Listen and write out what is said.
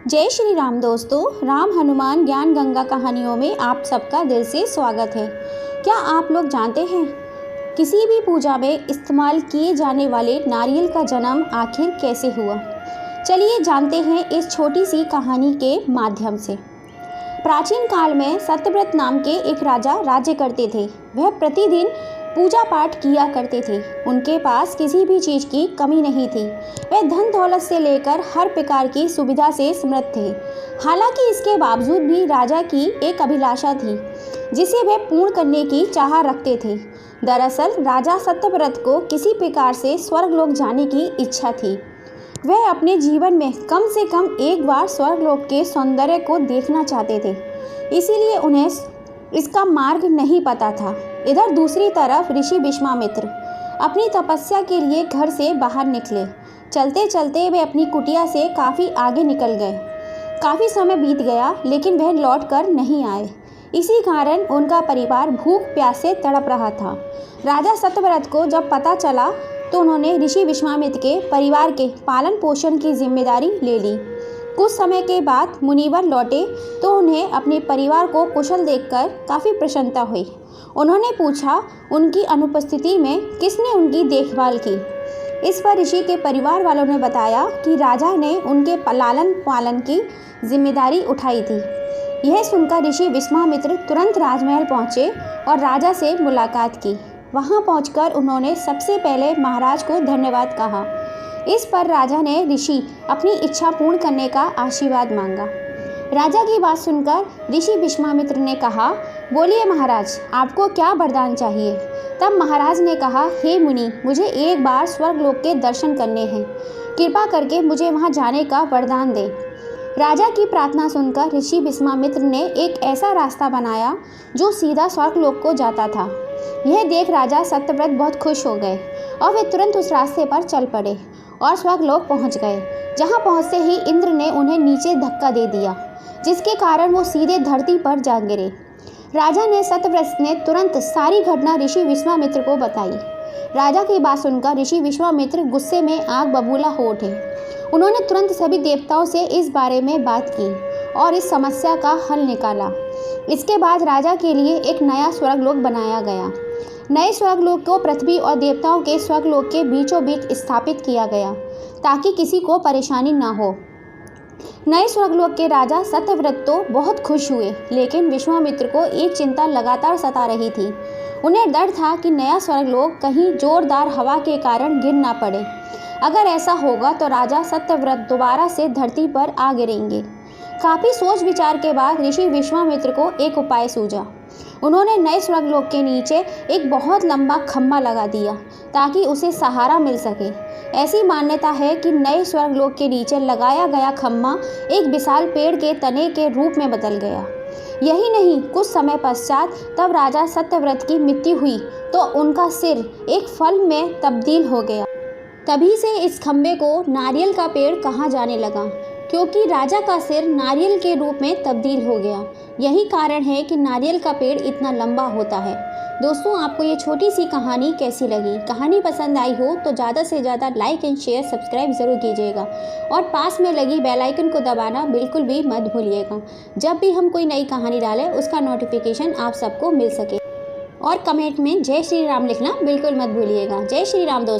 जय श्री राम दोस्तों। राम हनुमान ज्ञान गंगा कहानियों में आप सबका दिल से स्वागत है। क्या आप लोग जानते हैं किसी भी पूजा में इस्तेमाल किए जाने वाले नारियल का जन्म आखिर कैसे हुआ? चलिए जानते हैं इस छोटी सी कहानी के माध्यम से। प्राचीन काल में सत्यव्रत नाम के एक राजा राज्य करते थे। वह प्रतिदिन पूजा पाठ किया करते थे। उनके पास किसी भी चीज़ की कमी नहीं थी। वह धन दौलत से लेकर हर प्रकार की सुविधा से समृद्ध थे। हालांकि इसके बावजूद भी राजा की एक अभिलाषा थी जिसे वह पूर्ण करने की चाह रखते थे। दरअसल राजा सत्यव्रत को किसी प्रकार से स्वर्गलोक जाने की इच्छा थी। वह अपने जीवन में कम से कम एक बार स्वर्गलोक के सौंदर्य को देखना चाहते थे, इसीलिए उन्हें इसका मार्ग नहीं पता था। इधर दूसरी तरफ ऋषि विश्वामित्र अपनी तपस्या के लिए घर से बाहर निकले। चलते चलते वे अपनी कुटिया से काफ़ी आगे निकल गए। काफ़ी समय बीत गया लेकिन वह लौट कर नहीं आए। इसी कारण उनका परिवार भूख प्यास से तड़प रहा था। राजा सत्यव्रत को जब पता चला तो उन्होंने ऋषि विश्वामित्र के परिवार के पालन पोषण की जिम्मेदारी ले ली। कुछ समय के बाद मुनिवर लौटे तो उन्हें अपने परिवार को कुशल देखकर काफ़ी प्रसन्नता हुई। उन्होंने पूछा उनकी अनुपस्थिति में किसने उनकी देखभाल की। इस पर ऋषि के परिवार वालों ने बताया कि राजा ने उनके लालन पालन की जिम्मेदारी उठाई थी। यह सुनकर ऋषि विश्वामित्र तुरंत राजमहल पहुँचे और राजा से मुलाकात की। वहाँ पहुँचकर उन्होंने सबसे पहले महाराज को धन्यवाद कहा। इस पर राजा ने ऋषि अपनी इच्छा पूर्ण करने का आशीर्वाद मांगा। राजा की बात सुनकर ऋषि विश्वामित्र ने कहा, बोलिए महाराज, आपको क्या वरदान चाहिए? तब महाराज ने कहा, हे मुनि, मुझे एक बार स्वर्गलोक के दर्शन करने हैं। कृपा करके मुझे वहां जाने का वरदान दें। राजा की प्रार्थना सुनकर ऋषि विश्वामित्र ने एक ऐसा रास्ता बनाया जो सीधा स्वर्गलोक को जाता था। यह देख राजा सत्यव्रत बहुत खुश हो गए और वे तुरंत उस रास्ते पर चल पड़े और स्वर्गलोक पहुंच गए। जहां पहुंचते ही इंद्र ने उन्हें नीचे धक्का दे दिया, जिसके कारण वो सीधे धरती पर जा गिरे। राजा ने सत्यव्रत ने तुरंत सारी घटना ऋषि विश्वामित्र को बताई। राजा की बात सुनकर ऋषि विश्वामित्र गुस्से में आग बबूला हो उठे। उन्होंने तुरंत सभी देवताओं से इस बारे में बात की और इस समस्या का हल निकाला। इसके बाद राजा के लिए एक नया स्वर्गलोक बनाया गया। नए स्वर्गलोक को पृथ्वी और देवताओं के स्वर्गलोक के बीचों बीच स्थापित किया गया ताकि किसी को परेशानी ना हो। नए स्वर्गलोक के राजा सत्यव्रत तो बहुत खुश हुए, लेकिन विश्वामित्र को एक चिंता लगातार सता रही थी। उन्हें डर था कि नया स्वर्गलोक कहीं जोरदार हवा के कारण गिर ना पड़े। अगर ऐसा होगा तो राजा सत्यव्रत दोबारा से धरती पर आ गिरेंगे। काफ़ी सोच विचार के बाद ऋषि विश्वामित्र को एक उपाय सूझा। उन्होंने नए स्वर्गलोक के नीचे एक बहुत लंबा खम्भा लगा दिया ताकि उसे सहारा मिल सके। ऐसी मान्यता है कि नए स्वर्गलोक के नीचे लगाया गया खम्भा एक विशाल पेड़ के तने के रूप में बदल गया। यही नहीं, कुछ समय पश्चात तब राजा सत्यव्रत की मृत्यु हुई तो उनका सिर एक फल में तब्दील हो गया। तभी से इस खम्भे को नारियल का पेड़ कहा जाने लगा, क्योंकि राजा का सिर नारियल के रूप में तब्दील हो गया। यही कारण है कि नारियल का पेड़ इतना लंबा होता है। दोस्तों, आपको ये छोटी सी कहानी कैसी लगी? कहानी पसंद आई हो तो ज़्यादा से ज़्यादा लाइक एंड शेयर सब्सक्राइब ज़रूर कीजिएगा और पास में लगी बेल आइकन को दबाना बिल्कुल भी मत भूलिएगा। जब भी हम कोई नई कहानी डालें उसका नोटिफिकेशन आप सबको मिल सके। और कमेंट में जय श्री राम लिखना बिल्कुल मत भूलिएगा। जय श्री राम दोस्तों।